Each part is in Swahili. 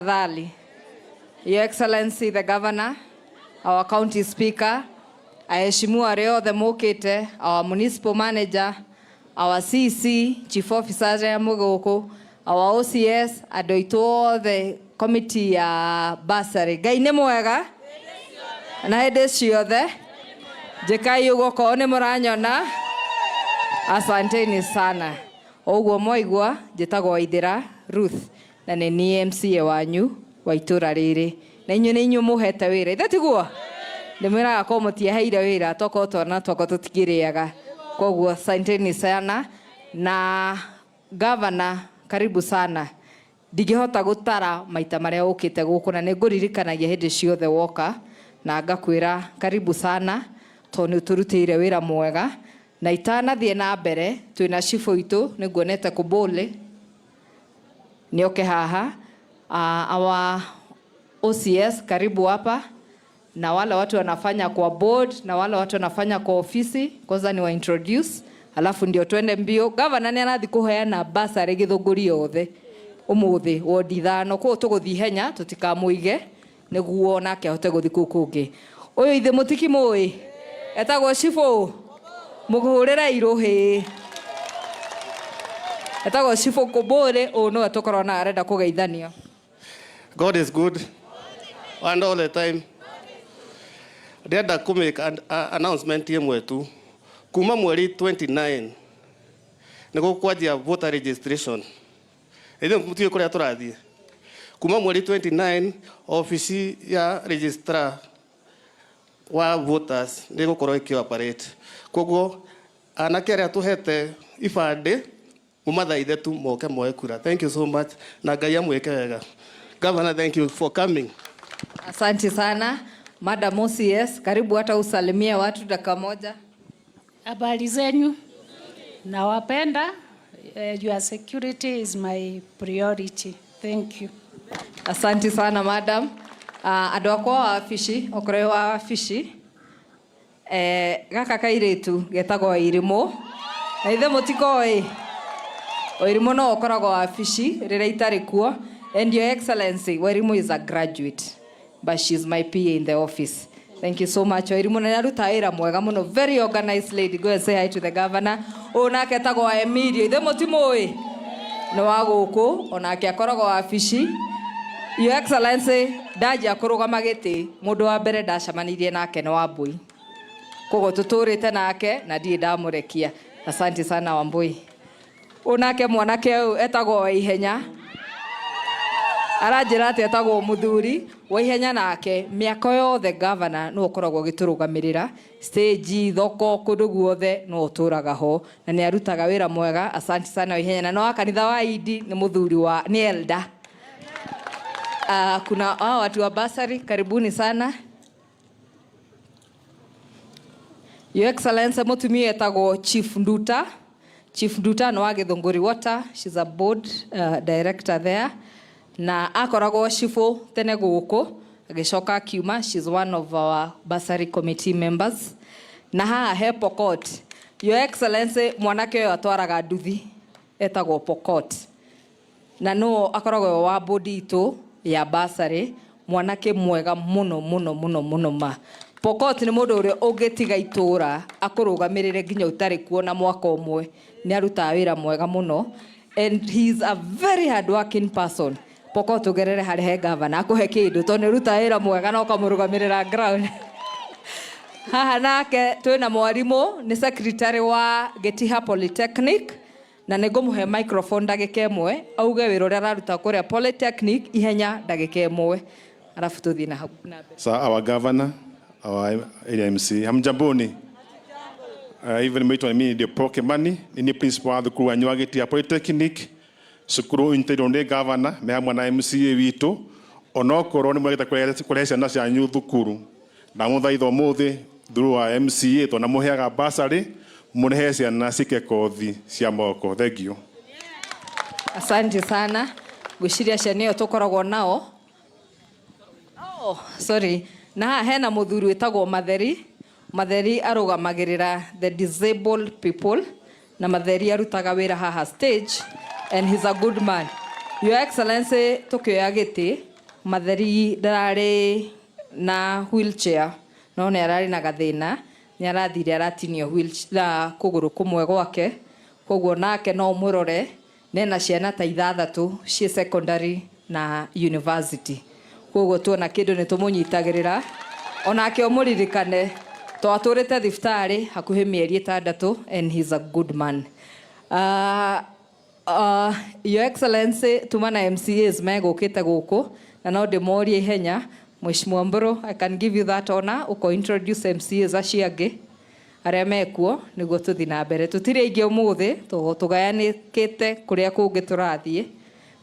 Your Excellency the Governor, our County Speaker, aheshimiwa arĩa othe mokĩte, our Municipal Manager, our CC, Chief Officers ya mũgũkũ, our OCS, andũ aitũ othe committee ya bursary. Ngai nĩ mwega na hĩndĩ ciothe. Njikai ũguo korwo nĩ mũranyona. Asanteni sana. Ũguo mwaigua njĩtagwo Waithĩra Ruth na nĩ niĩ MCA wanyu wa itũra rĩrĩ. Na inyuĩ nĩ inyuĩ mũhete wĩra. Ithe tiguo? Ndĩmwĩraga korwo mũtiaheire wĩra tokorwo twana twakwa tũtikĩrĩaga. Koguo asanteni sana. Na Governor, karibu sana. Ndingĩhota gũtara maita marĩa ũkĩte gũkũ na nĩngũririkanagia hĩndĩ ciothe woka na ngakwĩra karibu sana tondũ nĩũtũrutĩire wĩra mwega. Na itanathiĩ na mbere twĩna cibũ itũ nĩnguonete Kũbũlĩ nĩoke haha. Our OCS karibu hapa, na wale watu wanafanya kwa board na wale watu wanafanya kwa ofisi kwanza ni wa introduce, alafu ndio twende mbio. Governor nĩ arathi kũheana bursary Gĩthũngũri yothe ũmũthĩ ward ithano, koguo tũgũthiĩ henya tũtikamũige nĩguo nake ahote gũthiĩ kũu kũngĩ. Ũyũ ithe mũtikimũĩ etagwo cibũ mũhũrĩra irũhĩ etagwo cibũ Kũbũlĩ. Ũũ nĩwe tũkorwo na arenda kũgeithanio. God is good and all the time. Ndĩrenda kũmake an announcement ĩmwe tu. Kuma mweri 29 nĩgũkwanjia voter registration. Ĩthĩ mũtiũĩ kũrĩa tũrathiĩ. Kuma mweri 29 ofisi ya registrar wa voters nĩgũkorwo ĩkĩoperate. Koguo anake arĩa tũhete ibandĩ mũmathaithe tu moke moe kura. Thank you so much na Ngai amwĩke wega. Governor, thank you for coming. Asante sana. Madam OCS, karibu hata usalimie watu dakika moja. Habari zenyu? Nawapenda. Your security is my priority. Thank you. Asante sana madam. Andũ akwa wa wabici, okorwo wa wabici. Gaka kairĩtu getagwo Irimũ. Na ithe mũtikoĩ. Irimũ no okoragwo wa wabici rĩrĩa itarĩ kuo. And Your Excellency, Wairimu is a graduate, but she's my PA in the office. Thank you so much. Wairimu na naruta wĩra mwega mũno. Very organized lady. Go and say hi to the governor. Onake etagwo wa Emilio. Ithe mũtimũĩ. Nĩ wa gũkũ. Onake akoragwo wa wabici. Your Excellency, ndanjia kũrũgama gĩtĩ. Mũndũ wa mbere ndacemanirie nake nĩ Wambui. Koguo tũtũrĩte nake na ndirĩ ndamũrekia. Asante sana Wambui. Onake mwanake ũyũ etagwo wa ihenya. Aranjĩra atĩ etagwo mũthuri wa ihenya nake mĩaka yothe governor nĩ ũkoragwo gĩtũrũgamĩrĩra stage thoko kũndũ guothe no ũtũraga ho na nĩ arutaga wĩra mwega. Asante sana wa ihenya na no wa kanitha wa Idi nĩ mũthuri wa ni elder. Kuna watu wa bursary karibuni sana. Your Excellency mũtumia etagwo Chief Nduta. Chief Nduta no wa Gĩthũngũri Water. She's a board director there. Na akoragwo cibũ tene gũkũ agĩcoka akiuma. She's one of our bursary committee members. Na haha he Pokot. Your Excellency mwanake ũyũ atwaraga nduthi etagwo Pokot. Na no akoragwo wa board itũ ya bursary, mwanake mwega mũno mũno mũno mũno ma. Pokot nĩ mũndũ ũrĩa ũngĩtiga itũra akũrũgamĩrĩre nginya ũtarĩ kuo na mwaka ũmwe. Nĩ arutaga wĩra mwega mũno and he's a very hardworking person. Pokot ũgerere harĩ he governor akũhe kĩndũ tondũ nĩ arutaga wĩra mwega na ũkamũrũgamĩrĩra ground. Haha nake twĩna mwarimũ nĩ secretary wa Gĩtiha Polytechnic na nĩngũmũhe microphone ndagĩka ĩmwe auge wĩra ũrĩa araruta kũrĩa Polytechnic ihenya ndagĩka ĩmwe arabu tũthiĩ na hau na mbere. So our governor, our AMC, hamjamboni. Even mweitwa mimi ndio Pokemani, ni principal wa thukuru wa Gĩtiha Polytechnic. Sukuru intero nĩ governor me hamwe na MCA witũ onokorwo nĩ mwagĩte kũrehe ciana cianyu thukuru na mũthaitha ũmũthĩ through wa MCA tondũ mũheaga bursary mũrehe ciana cike kothi cia moko. Thank you. Asante sana. Gwĩciria ciana ĩyo tũkoragwo nao. Sorry. Na hena mũthuri wĩtagwo Matheri. Matheri arũgamagĩrĩra the disabled people na Matheri arutaga wĩra haha stage and he's a good man. Your Excellency tukioya gĩtĩ Matheri ndarari na wheelchair no nĩ ararĩ na gathĩna nĩ arathire aratinio wheelchair kũgũrũ kũmwe gwake koguo nake no mũrore nena ciana ta 6 cie secondary na university koguo tuona kĩndũ nĩ tũmũnyitagĩrĩra onake ũmũririkane twatũrĩte thibitarĩ hakuhĩ mĩeri 6 and he's a good man. Your Excellency tuma na MCAs megũkĩte gũkũ na no ndĩmorie ihenya. Mheshimiwa Mburu, I can give you that honor uko introduce MCAs acio angĩ arĩa mekuo nĩguo tũthiĩ na mbere. Tũtirĩ aingĩ ũmũthĩ tũgayanĩkĩte kũrĩa kũngĩ tũrathiĩ.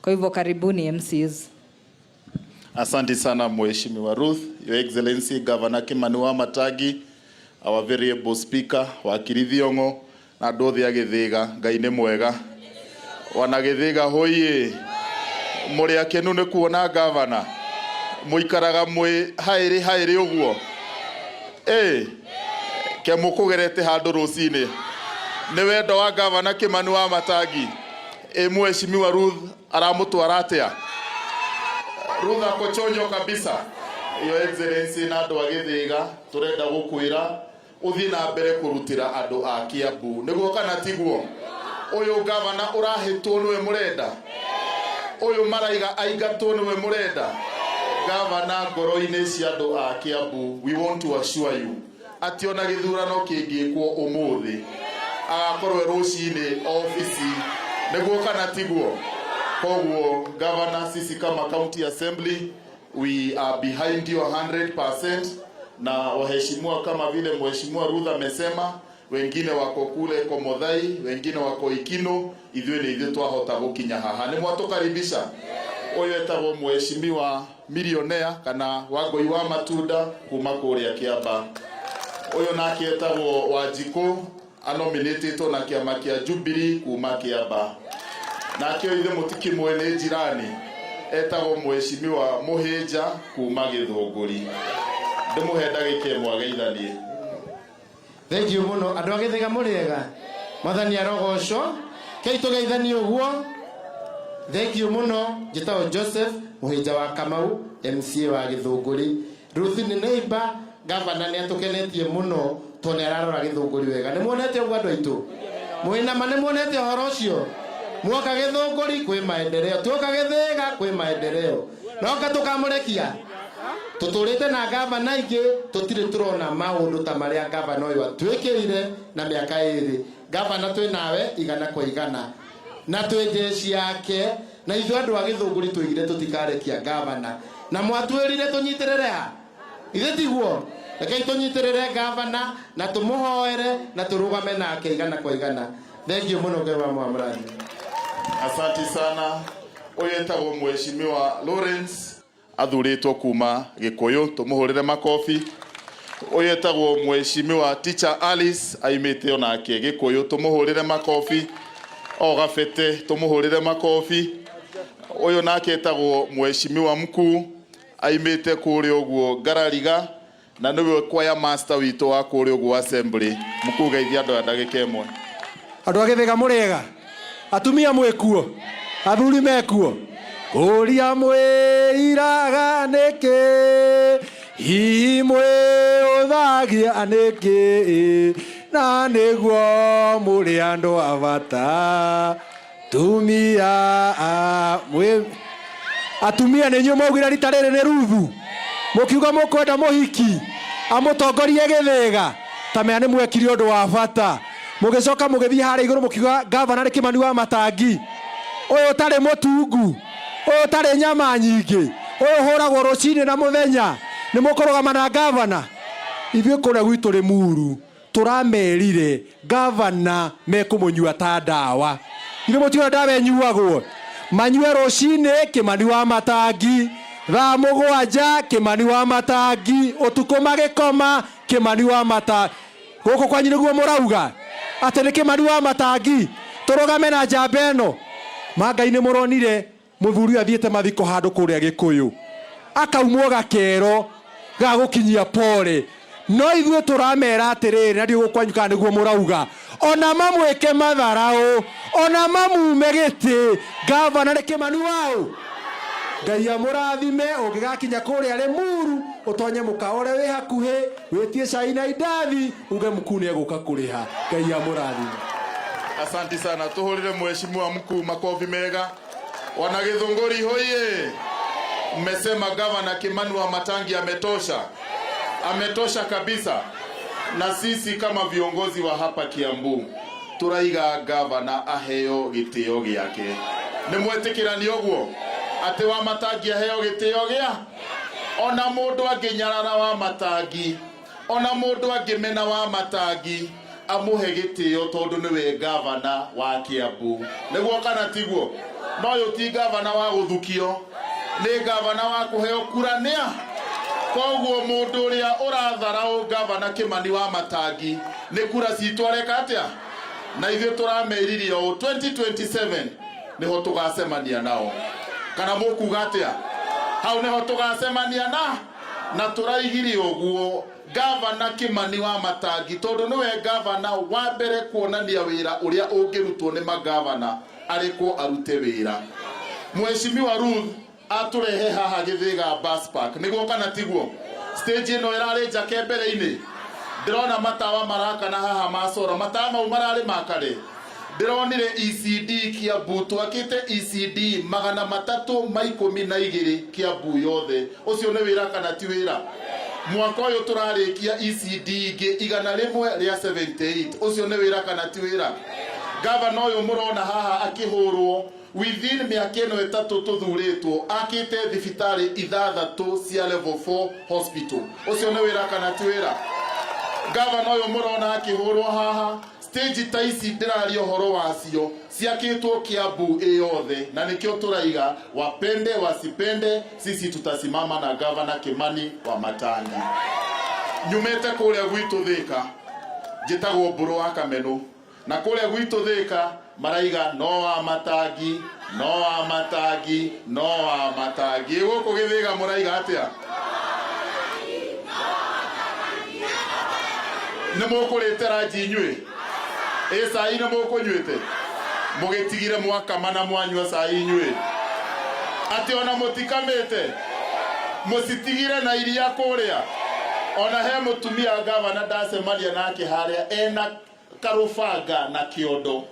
Kwa hivyo karibuni MCAs. Asante sana Mheshimiwa Ruth, Your Excellency Governor Kimani Wamatangi, our very able speaker Wakiri Thiong'o na andũ othe a Gĩthĩga. Ngai nĩ mwega. Wana Gĩthĩga hoiye. Mũrĩ akenu nĩ kuona governor. Muikaraga mwe hairi uguo ke mukugerete handu rucini ni wendo wa Governor Kimani Wamatangi Mheshimiwa Ruth aramutwara atia Ruth akochonyo kabisa. Your Excellency na andu a Gĩthĩga turenda gukwira uthii na mbere kurutira andu a Kiambu niguo kana tiguo. Uyu governor urahitwo niwe murenda, uyu maraiga aingatwo niwe murenda. Governor ngoro-inĩ cia andũ a Kiambu, we want to assure you ati ona gĩthurano kĩngĩkwo ũmũthĩ agakorwo rũcinĩ office nĩguo kana tiguo. Koguo Governor, sisi kama County Assembly we are behind you 100%, na waheshimiwa kama vile Mheshimiwa Ruth amesema, wengine wako kule Komothai, wengine wako Ikino, ithuĩ nĩ ithuĩ twahota gũkinya haha. Nĩ mwatũkaribisha. Uyu etagwo Mheshimiwa Millionaire kana Wangui wa Matunda kuma kuria Kiamba. Uyu nake etagwo Wanjiku anominated na kiama kia Jubilee kuma Kiamba. Nake ithe mutiki mwene jirani etagwo Mheshimiwa Muhĩnja kuma Gĩthũngũri. Ndimuhenda gĩke mwageithanie. Thank you muno. Andũ a Gĩthĩga mũrĩega. Mwathani arogocwo. Kei tũgeithanie ũguo. Thank you muno. Njĩtagwo Joseph Muhĩnja wa Kamau, MCA wa Gĩthũngũri. Ruth nĩ neighbor, governor nĩ atũkenetie muno tondũ ararora Gĩthũngũri wega. Nĩ muonete ũguo andũ aitũ. Mũinama nĩ muonete ũhoro ũcio. Mwoka Gĩthũngũri kwĩ maendeleo. Tuoka Gĩthĩga kwĩ maendeleo. Noka tukamũrekia. Tutũrĩte na governor aingĩ tũtirĩ turona maũndũ ta marĩa governor ũyũ atwĩkĩrire na mĩaka ĩrĩ. Governor twĩ nawe igana kwa igana. Na twĩ jeshi yake na ithuĩ andũ a Gĩthũngũri tũigire tũtikarekia governor. Na mwatwĩrire tũnyitĩrĩre ha. Ithe tiguo. Rekei tũnyitĩrĩre governor na tũmũhoere na tũrũgame nake igana kwa igana. Thank you muno Ngai wa Mwamũrathi. Asante sana. Uyu etagwo Mheshimiwa Lawrence athuritwo kuma Gĩkũyũ, tumuhurire makofi. Uyu etagwo Mheshimiwa Teacher Alice aimite onake Gĩkũyũ, tumuhurire makofi. O Gabete tumuhurire makofi. Uyu nake etagwo Mheshimiwa Mkuu aimite kũrĩa ũguo Ngarariga na niwe choir master witũ wa kũrĩa ũguo assembly. Mkuu geithia andũ a ndagĩka ĩmwe. Andũ a Gĩthĩga mũrĩega. Atumia mwĩkuo, athuri mekuo. Kũria mwĩiraga nĩkĩ, hihi mwĩũthagia nĩkĩ, na nĩguo mũrĩ andũ a bata. Atumia nĩ inyuĩ maugire rita rĩrĩ nĩ Ruthu. Mũkiuga mũkwenda mũhiki amũtongorie Gĩthĩga, ta mea nĩ mwekire ũndũ wa bata. Mũgĩcoka mũgĩthiĩ harĩa igũrũ mũkiuga Governor nĩ Kimani Wamatangi. Ũyũ tarĩ mũtungu, ũyũ tarĩ nyama nyingĩ, ũyũ hũragwo rũcinĩ na mũthenya. Nĩ mũkũrũgama na Governor. Ithuĩ kũrĩa gwitũ Limuru tũramerire Governor mekũmũnyua ta ndawa. Ithuĩ mũtiũĩ ndawa ĩnyuagwo. Manyue rũcinĩ Kimani Wamatangi, thaa 7 Kimani Wamatangi, ũtukũ magĩkoma Kimani Wamatangi. Gũkũ kwanyu nĩguo mũrauga atĩ nĩ Kimani Wamatangi tũrũgame na njamba ĩno. Mangai nĩ mũronire mũthuri athiĩte mathiko handũ kũrĩa Gĩkũyũ, akaumwo gakero ga gũkinyia pole. No ithuĩ tũramera atĩrĩrĩ, na ndio kwanyu kana nĩguo mũrauga, ona mamwĩke matharaũ, ona mamume gĩtĩ, Governor nĩ Kimani wao. Ngai amurathime ungigakinya kuria Limuru utonye mukaore wi hakuhi witie cai na indathi uge mkuu ni aguka kuriha. Ngai amurathime. Asante sana, tuhurire mheshimiwa mkuu makofi mega. Wana Githunguri hoye. Mmesema gavana Kimani Wamatangi ametosha. Ametosha kabisa. Na sisi kama viongozi wa hapa Kiambu turaiga gavana aheo gitio giake. Nimwetikirani ogwo ate Wamatangi aheo gitio gia. Ona mundu anginyarara Wamatangi, ona mundu angimena Wamatangi amuhe gitio tondu niwe gavana wa Kiambu. Niguo kana tiguo? No yo ti gavana wa guthukio, ni gavana wa kuheo kurania. Koguo mundu uria uratharau gavana Kimani Wamatangi ni kura citwareka atia? Na ithuĩ tũrameririe o 2027 niho tugacemania nao. Kana mũkuga atia? Hau niho tugacemania na tũraigire ũguo gavana Kimani Wamatangi tondu niwe gavana wa mbere kuonania wira uria ũngĩrutwo nĩ magavana arĩkwo arute wira. Mheshimiwa Ruth aturehe haha Githiga bus park niguo kana tiguo? Stage ino irari njake mbere-inĩ ndirona matawa marakana haha macora, matawa mau mararĩ makare. Ndironire ECD Kiambu, twakite ECD 312 Kiambu yothe. Ucio nĩ wĩra kana ti wĩra? Mwaka ũyũ tũrarĩkia ECD ingĩ 178. Ucio nĩ wĩra kana ti wĩra? Gavana ũyũ mũrona haha akĩhũrwo within mĩaka ĩno ĩtatũ tũthurĩtwo akĩte thibitarĩ 6 cia level 4 hospital. Ucio nĩ wĩra kana ti wĩra? Gavana ũyũ mũrona akĩhũrwo haha stage ta ici ndĩraria ũhoro wacio ciakĩtwo Kiambu yothe, na nĩkĩo tũraiga wapende wasipende sisi tutasimama na gavana Kimani Wamatangi. Nyumĩte kũrĩa gwitũ Thika njĩtagwo Mbũrũ wa Kameno, na kũrĩa gwitũ Thika maraiga no Wamatangi, no Wamatangi, no Wamatangi. Gũkũ Gĩthĩga mũraiga atĩa? Nĩ mũkũrĩte ranji inyuĩ? Cai nĩ mũkũnyuĩte? Mũgĩtigire mwakama na mwanyua cai inyuĩ? Atĩ ona mũtikamĩte? Mũcitigire na iria kũrĩa? Ona he mũtumia gavana ndacemania nake harĩa ena karũbanga na kĩondo,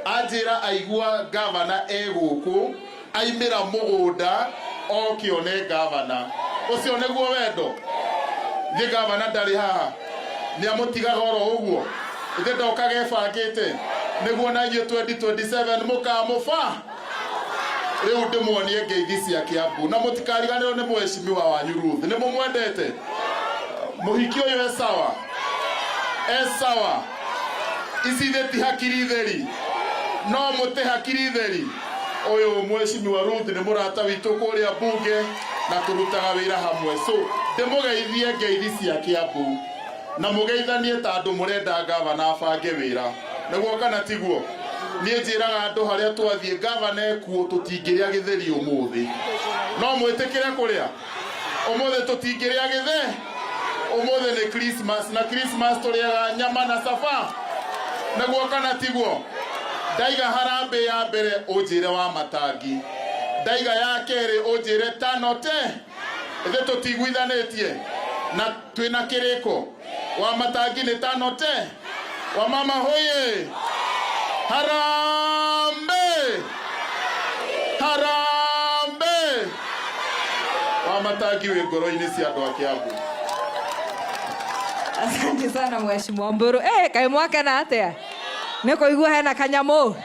anjĩra aigua gavana egũkũ aimĩra mũgũnda okĩone gavana. Ũcio nĩguo wendo? Thiĩ gavana ndarĩ haha nĩamũtigaga oro ũguo? Ithe ndoka gebangĩte nĩguo na inyuĩ 2027 mũkamũba? Rĩu ndĩmuonie ngeithi cia Kiambu na mũtikariganĩrwo nĩ mheshimiwa wanyu Ruth. Nĩ mũmwendete? Mũhiki ũyũ e sawa? E sawa? Ici ithe ti hakiri theri? No mũte hakiri theri? Ũyũ mheshimiwa Ruth nĩ mũrata witũ kũrĩa mbunge na tũrutaga wĩra hamwe. So ndĩmũgeithie ngeithi cia Kiambu na mũgeithanie ta andũ mũrenda gavana abange wĩra. Nĩguo kana tiguo? Niĩ njĩraga andũ harĩa twathiĩ gavana ekuo tũtingĩrĩa gĩtheri ũmũthĩ. No mwĩtĩkĩre kũrĩa? Ũmũthĩ tũtingĩrĩa gĩtheri? Ũmũthĩ nĩ Christmas, na Christmas tũrĩaga nyama na saba. Nĩguo kana tiguo? Ndaiga harambĩ ya mbere ũnjĩre Wamatangi, ndaiga ya kerĩ ũnjĩre tano te. Ithe tũtiguithanĩtie na twĩna kĩrĩko? Wamatangi nĩ tano te? Wamama hoye! Harambe! Harambe! Wamatangi wĩ ngoro-inĩ cia andũ a Kiambu. Asante sana mheshimiwa Mburu. Kaĩ mwakena atĩa? Nĩ kũigua hena kanyamũ?